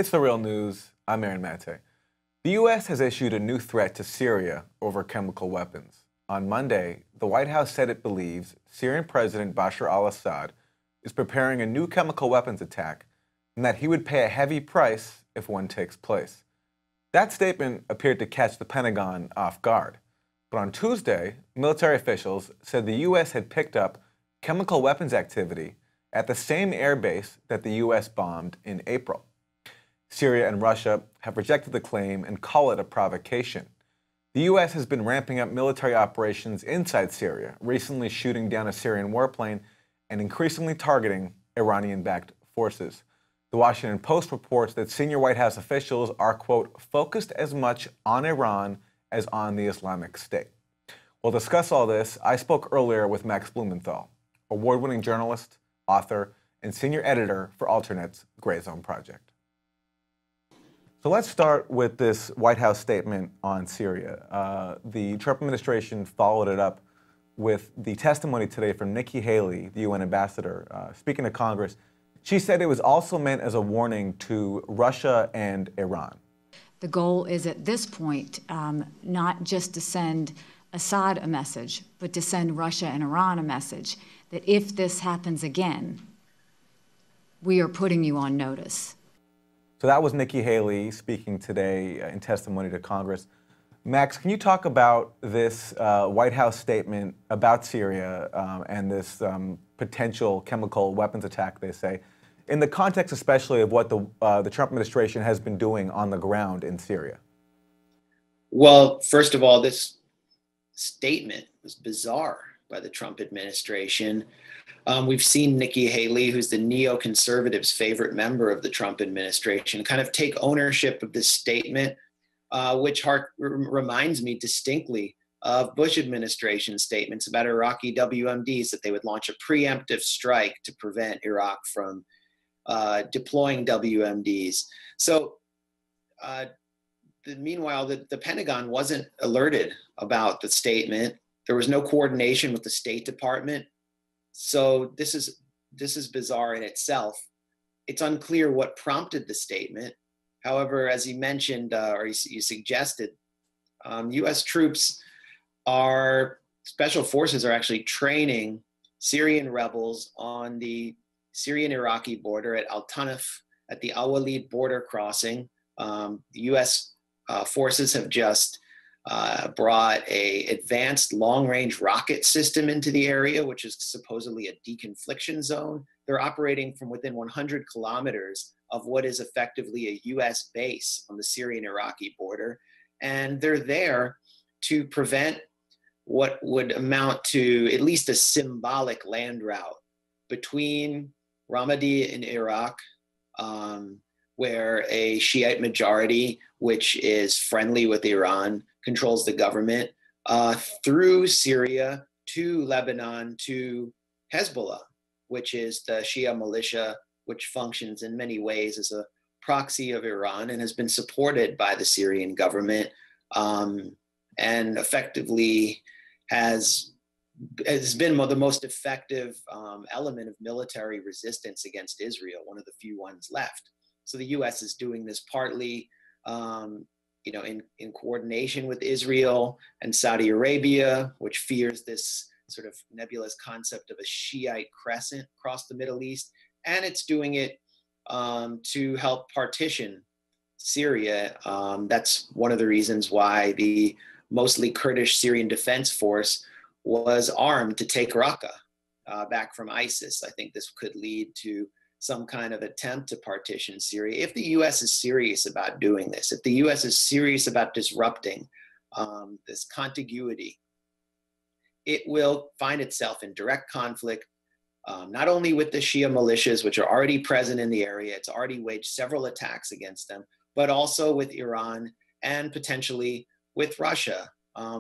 It's The Real News. I'm Aaron Mate. The U.S. has issued a new threat to Syria over chemical weapons. On Monday, the White House said it believes Syrian President Bashar al-Assad is preparing a new chemical weapons attack and that he would pay a heavy price if one takes place. That statement appeared to catch the Pentagon off guard. But on Tuesday, military officials said the U.S. had picked up chemical weapons activity at the same air base that the U.S. bombed in April. Syria and Russia have rejected the claim and call it a provocation. The U.S. has been ramping up military operations inside Syria, recently shooting down a Syrian warplane and increasingly targeting Iranian-backed forces. The Washington Post reports that senior White House officials are, quote, focused as much on Iran as on the Islamic State. We'll discuss all this. I spoke earlier with Max Blumenthal, award-winning journalist, author, and senior editor for Alternet's Gray Zone Project. So let's start with this White House statement on Syria. The Trump administration followed it up with the testimony today from Nikki Haley, the UN ambassador, speaking to Congress. She said it was also meant as a warning to Russia and Iran. The goal is at this point not just to send Assad a message, but to send Russia and Iran a message that if this happens again, we are putting you on notice. So that was Nikki Haley speaking today in testimony to Congress. Max, can you talk about this White House statement about Syria and this potential chemical weapons attack, they say, in the context especially of what the Trump administration has been doing on the ground in Syria? Well, first of all, this statement was bizarre by the Trump administration. We've seen Nikki Haley, who's the neoconservatives' favorite member of the Trump administration, kind of take ownership of this statement, which reminds me distinctly of Bush administration statements about Iraqi WMDs, that they would launch a preemptive strike to prevent Iraq from deploying WMDs. So meanwhile, the Pentagon wasn't alerted about the statement. There was no coordination with the State Department. So this is bizarre in itself. It's unclear what prompted the statement. However, as you mentioned, or you suggested, U.S. troops special forces are actually training Syrian rebels on the Syrian-Iraqi border at Al-Tanf, at the Al-Walid border crossing. The U.S. Forces have just brought an advanced long-range rocket system into the area, which is supposedly a deconfliction zone. They're operating from within 100 kilometers of what is effectively a U.S. base on the Syrian-Iraqi border. And they're there to prevent what would amount to at least a symbolic land route between Ramadi in Iraq, where a Shiite majority, which is friendly with Iran, controls the government, through Syria to Lebanon to Hezbollah, which is the Shia militia, which functions in many ways as a proxy of Iran and has been supported by the Syrian government, and effectively has been the most effective element of military resistance against Israel, one of the few ones left. So the U.S. is doing this partly in coordination with Israel and Saudi Arabia, which fears this sort of nebulous concept of a Shiite crescent across the Middle East. And it's doing it to help partition Syria. That's one of the reasons why the mostly Kurdish Syrian Defense Force was armed to take Raqqa back from ISIS. I think this could lead to some kind of attempt to partition Syria. If the U.S. is serious about doing this, if the U.S. is serious about disrupting this contiguity, it will find itself in direct conflict, not only with the Shia militias, which are already present in the area, it's already waged several attacks against them, but also with Iran and potentially with Russia,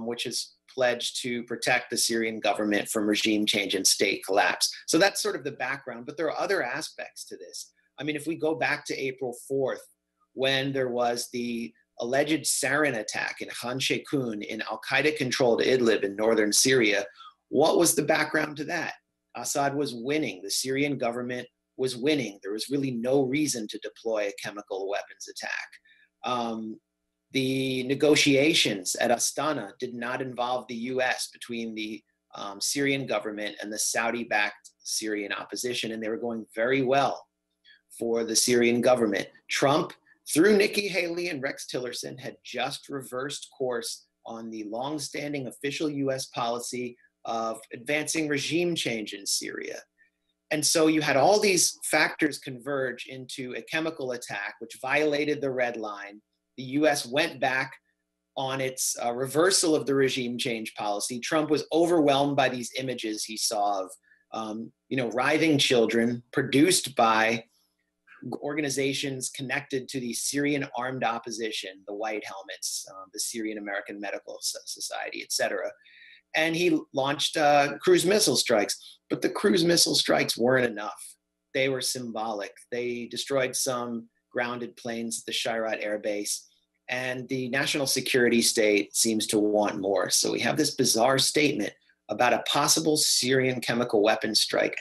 which is pledged to protect the Syrian government from regime change and state collapse. So that's sort of the background, but there are other aspects to this. I mean, if we go back to April 4th, when there was the alleged sarin attack in Khan Sheikhoun in al-Qaeda-controlled Idlib in northern Syria, what was the background to that? Assad was winning. The Syrian government was winning. There was really no reason to deploy a chemical weapons attack. The negotiations at Astana did not involve the US between the Syrian government and the Saudi-backed Syrian opposition, and they were going very well for the Syrian government. Trump, through Nikki Haley and Rex Tillerson, had just reversed course on the longstanding official US policy of advancing regime change in Syria. And so you had all these factors converge into a chemical attack, which violated the red line. The US went back on its reversal of the regime change policy. Trump was overwhelmed by these images he saw of writhing children produced by organizations connected to the Syrian armed opposition, the White Helmets, the Syrian American Medical Society, etc. And he launched cruise missile strikes. But the cruise missile strikes weren't enough. They were symbolic. They destroyed some grounded planes at the Shayrat Air Base. And the national security state seems to want more. So we have this bizarre statement about a possible Syrian chemical weapons strike.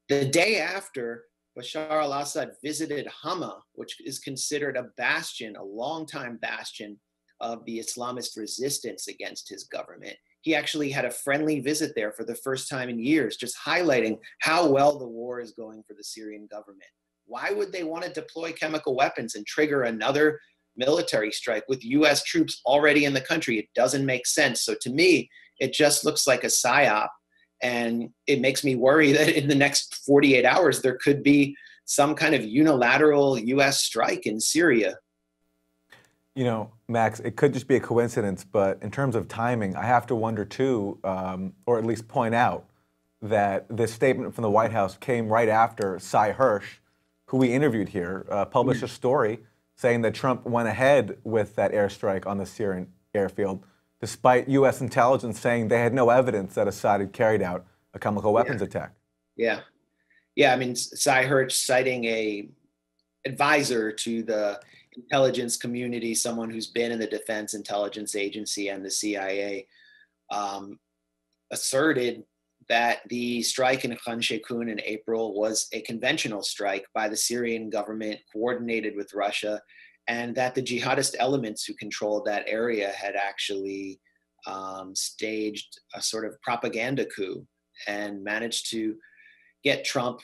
The day after Bashar al-Assad visited Hama, which is considered a bastion, a longtime bastion of the Islamist resistance against his government. He actually had a friendly visit there for the first time in years, just highlighting how well the war is going for the Syrian government. Why would they want to deploy chemical weapons and trigger another military strike with US troops already in the country? It doesn't make sense. So to me, it just looks like a psyop. And it makes me worry that in the next 48 hours, there could be some kind of unilateral US strike in Syria. You know, Max, it could just be a coincidence, but in terms of timing, I have to wonder too, or at least point out, that this statement from the White House came right after Sy Hersh, who we interviewed here, published a story saying that Trump went ahead with that airstrike on the Syrian airfield, despite U.S. intelligence saying they had no evidence that Assad had carried out a chemical weapons attack. Yeah. I mean, Sy Hersh, citing a advisor to the intelligence community, someone who's been in the Defense Intelligence Agency and the CIA, asserted that the strike in Khan Sheikhoun in April was a conventional strike by the Syrian government, coordinated with Russia, and that the jihadist elements who controlled that area had actually staged a sort of propaganda coup and managed to get Trump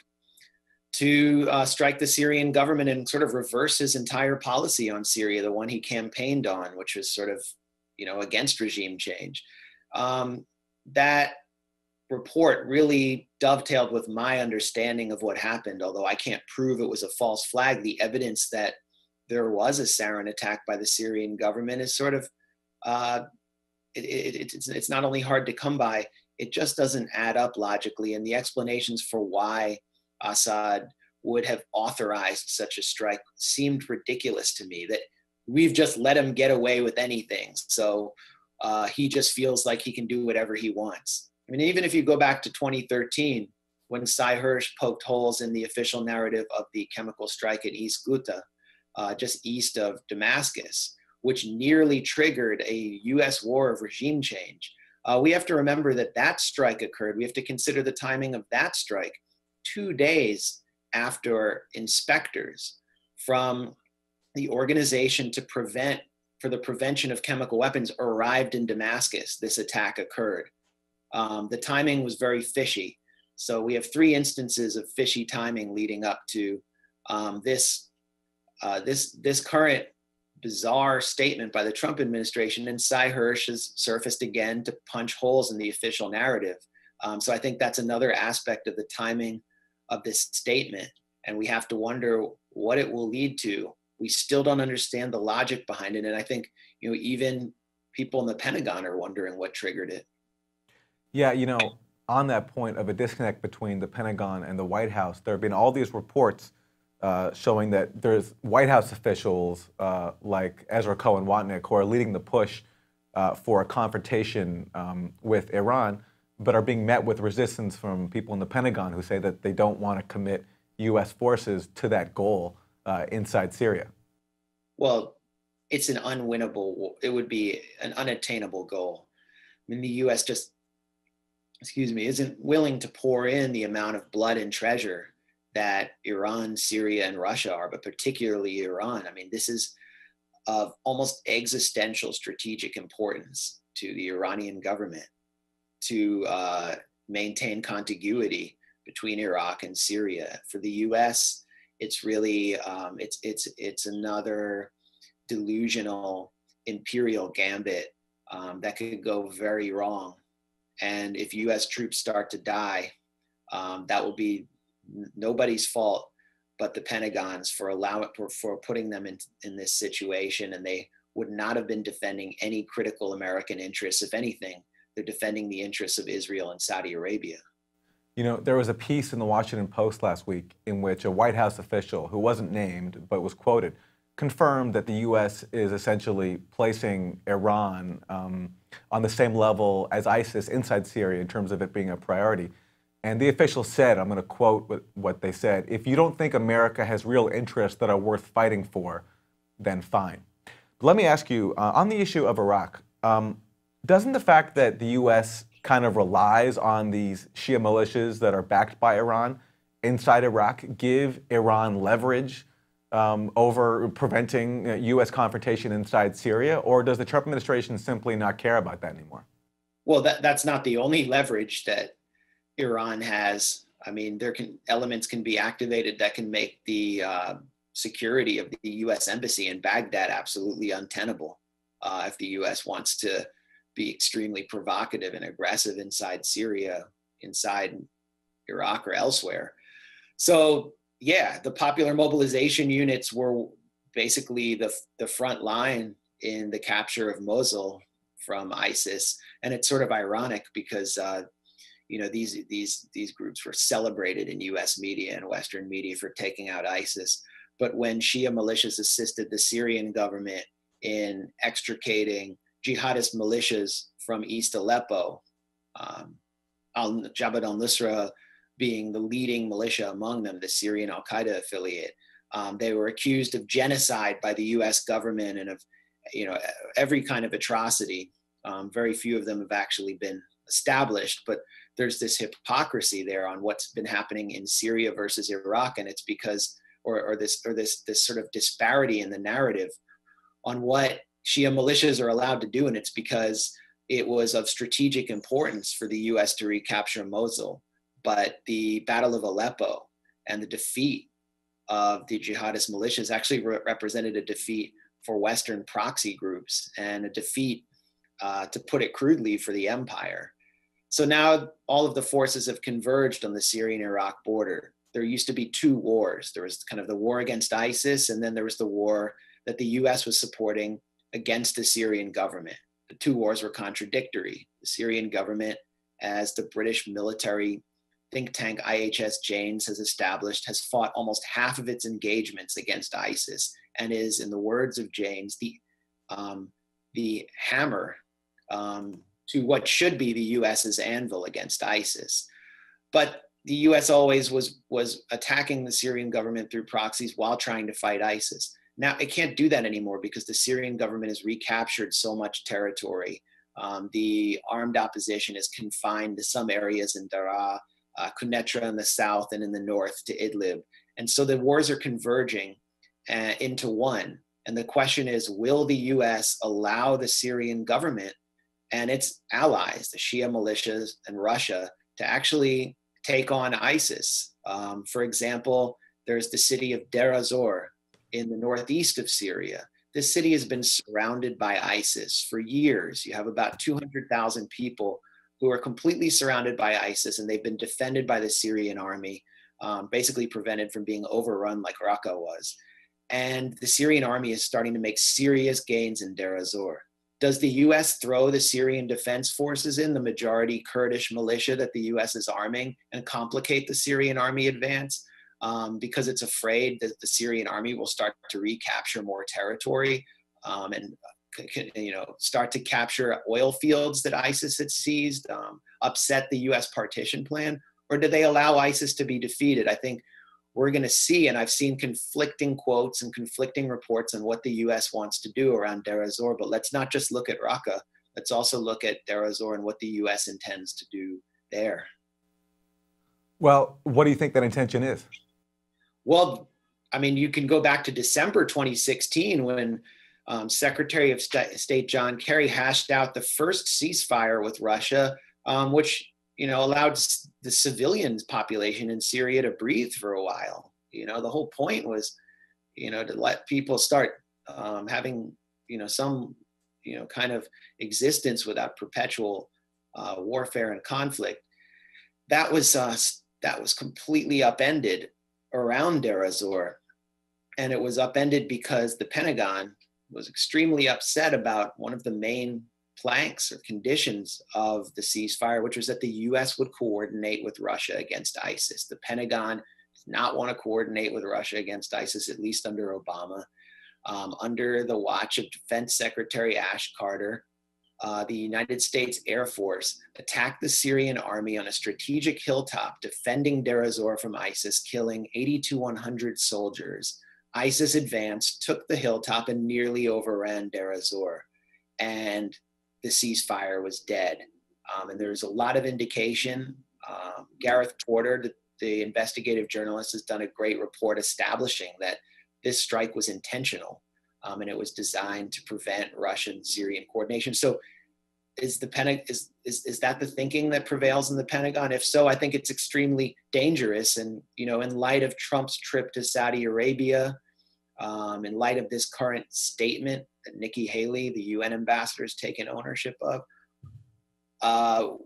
to strike the Syrian government and sort of reverse his entire policy on Syria, the one he campaigned on, which was sort of, against regime change. That report really dovetailed with my understanding of what happened, although I can't prove it was a false flag. The evidence that there was a sarin attack by the Syrian government is sort of, it's not only hard to come by, it just doesn't add up logically. And the explanations for why Assad would have authorized such a strike seemed ridiculous to me, that we've just let him get away with anything. So he just feels like he can do whatever he wants. I mean, even if you go back to 2013, when Sy Hersh poked holes in the official narrative of the chemical strike at East Ghouta, just east of Damascus, which nearly triggered a US war of regime change. We have to remember that that strike occurred. We have to consider the timing of that strike 2 days after inspectors from the Organization for the Prevention of Chemical Weapons arrived in Damascus. This attack occurred. The timing was very fishy. So we have 3 instances of fishy timing leading up to this current bizarre statement by the Trump administration, and Sy Hersh has surfaced again to punch holes in the official narrative. So I think that's another aspect of the timing of this statement, and we have to wonder what it will lead to. We still don't understand the logic behind it, and I think even people in the Pentagon are wondering what triggered it. Yeah, on that point of a disconnect between the Pentagon and the White House, there have been all these reports showing that there's White House officials like Ezra Cohen-Watnick who are leading the push for a confrontation with Iran, but are being met with resistance from people in the Pentagon who say that they don't want to commit U.S. forces to that goal inside Syria. Well, it's an unwinnable, it would be an unattainable goal. I mean, the U.S. just, isn't willing to pour in the amount of blood and treasure that Iran, Syria, and Russia are, but particularly Iran. I mean, this is of almost existential strategic importance to the Iranian government to maintain contiguity between Iraq and Syria. For the U.S., it's really it's another delusional imperial gambit that could go very wrong. And if U.S. troops start to die, that will be nobody's fault but the Pentagon's for putting them in this situation. And they would not have been defending any critical American interests. If anything, they're defending the interests of Israel and Saudi Arabia. You know, there was a piece in the Washington Post last week in which a White House official, who wasn't named but was quoted, confirmed that the U.S. is essentially placing Iran on the same level as ISIS inside Syria in terms of it being a priority. And the official said, I'm going to quote what they said, "If you don't think America has real interests that are worth fighting for, then fine." But let me ask you, on the issue of Iraq, doesn't the fact that the U.S. kind of relies on these Shia militias that are backed by Iran inside Iraq give Iran leverage over preventing U.S. confrontation inside Syria? Or does the Trump administration simply not care about that anymore? Well, that's not the only leverage that Iran has. I mean, elements can be activated that can make the security of the U.S. embassy in Baghdad absolutely untenable if the U.S. wants to be extremely provocative and aggressive inside Syria, inside Iraq, or elsewhere. So, yeah, the popular mobilization units were basically the front line in the capture of Mosul from ISIS. And it's sort of ironic because these groups were celebrated in U.S. media and Western media for taking out ISIS. But when Shia militias assisted the Syrian government in extricating jihadist militias from East Aleppo, Jabhat al-Nusra being the leading militia among them, the Syrian al-Qaeda affiliate, they were accused of genocide by the U.S. government and of every kind of atrocity. Very few of them have actually been established, but there's this hypocrisy there on what's been happening in Syria versus Iraq, and it's because, or this sort of disparity in the narrative on what Shia militias are allowed to do, and it's because it was of strategic importance for the U.S. to recapture Mosul. But the Battle of Aleppo and the defeat of the jihadist militias actually represented a defeat for Western proxy groups and a defeat, to put it crudely, for the empire. So now all of the forces have converged on the Syrian-Iraq border. There used to be two wars. There was kind of the war against ISIS, and then there was the war that the U.S. was supporting against the Syrian government. The two wars were contradictory. The Syrian government, as the British military think tank IHS Janes has established, has fought almost half of its engagements against ISIS and is, in the words of Janes, the hammer to what should be the U.S.'s anvil against ISIS. But the U.S. always was attacking the Syrian government through proxies while trying to fight ISIS. Now it can't do that anymore because the Syrian government has recaptured so much territory. The armed opposition is confined to some areas in Daraa, Quneitra in the south, and in the north to Idlib. And so the wars are converging into one. And the question is, will the U.S. allow the Syrian government and its allies, the Shia militias and Russia, to actually take on ISIS? For example, there's the city of Deir ez-Zor in the northeast of Syria. This city has been surrounded by ISIS for years. You have about 200,000 people who are completely surrounded by ISIS, and they've been defended by the Syrian army, basically prevented from being overrun like Raqqa was. And the Syrian army is starting to make serious gains in Deir ez-Zor. Does the U.S. throw the Syrian Defense Forces in, the majority Kurdish militia that the U.S. is arming, and complicate the Syrian army advance because it's afraid that the Syrian army will start to recapture more territory and start to capture oil fields that ISIS had seized, upset the U.S. partition plan? Or do they allow ISIS to be defeated? I think we're going to see, and I've seen conflicting quotes and conflicting reports on what the U.S. wants to do around Deir ez-Zor, but let's not just look at Raqqa. Let's also look at Deir ez-Zor and what the U.S. intends to do there. Well, what do you think that intention is? Well, I mean, you can go back to December 2016 when Secretary of State John Kerry hashed out the first ceasefire with Russia, which allowed the civilian population in Syria to breathe for a while. The whole point was, to let people start having some kind of existence without perpetual warfare and conflict. That was completely upended around Deir ez-Zor, and it was upended because the Pentagon was extremely upset about one of the main planks or conditions of the ceasefire, which was that the U.S. would coordinate with Russia against ISIS. The Pentagon does not want to coordinate with Russia against ISIS, at least under Obama. Under the watch of Defense Secretary Ash Carter, the United States Air Force attacked the Syrian army on a strategic hilltop, defending Deir ez-Zor from ISIS, killing 80 to 100 soldiers. ISIS advanced, took the hilltop, and nearly overran Deir ez-Zor. And the ceasefire was dead. And there's a lot of indication. Gareth Porter, the investigative journalist, has done a great report establishing that this strike was intentional, and it was designed to prevent Russian-Syrian coordination. So is that the thinking that prevails in the Pentagon? If so, I think it's extremely dangerous. And, in light of Trump's trip to Saudi Arabia, in light of this current statement that Nikki Haley, the UN ambassador, has taken ownership of,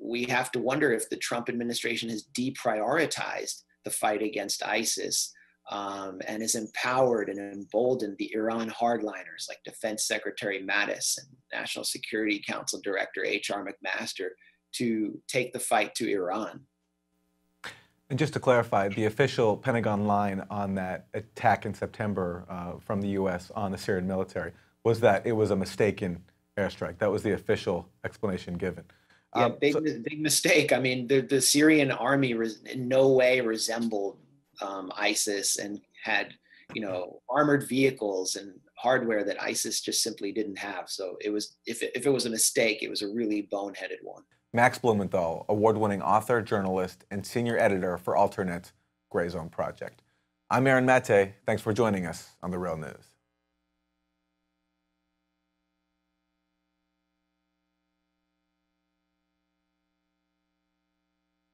we have to wonder if the Trump administration has deprioritized the fight against ISIS, and has empowered and emboldened the Iran hardliners like Defense Secretary Mattis and National Security Council Director H.R. McMaster to take the fight to Iran. And just to clarify, the official Pentagon line on that attack in September from the U.S. on the Syrian military was that it was a mistaken airstrike. That was the official explanation given. Yeah, big mistake. I mean, the Syrian army in no way resembled ISIS and had, armored vehicles and hardware that ISIS just simply didn't have. So it was, if it was a mistake, it was a really boneheaded one. Max Blumenthal, award-winning author, journalist, and senior editor for Alternate Gray Zone Project. I'm Aaron Mate. Thanks for joining us on The Real News.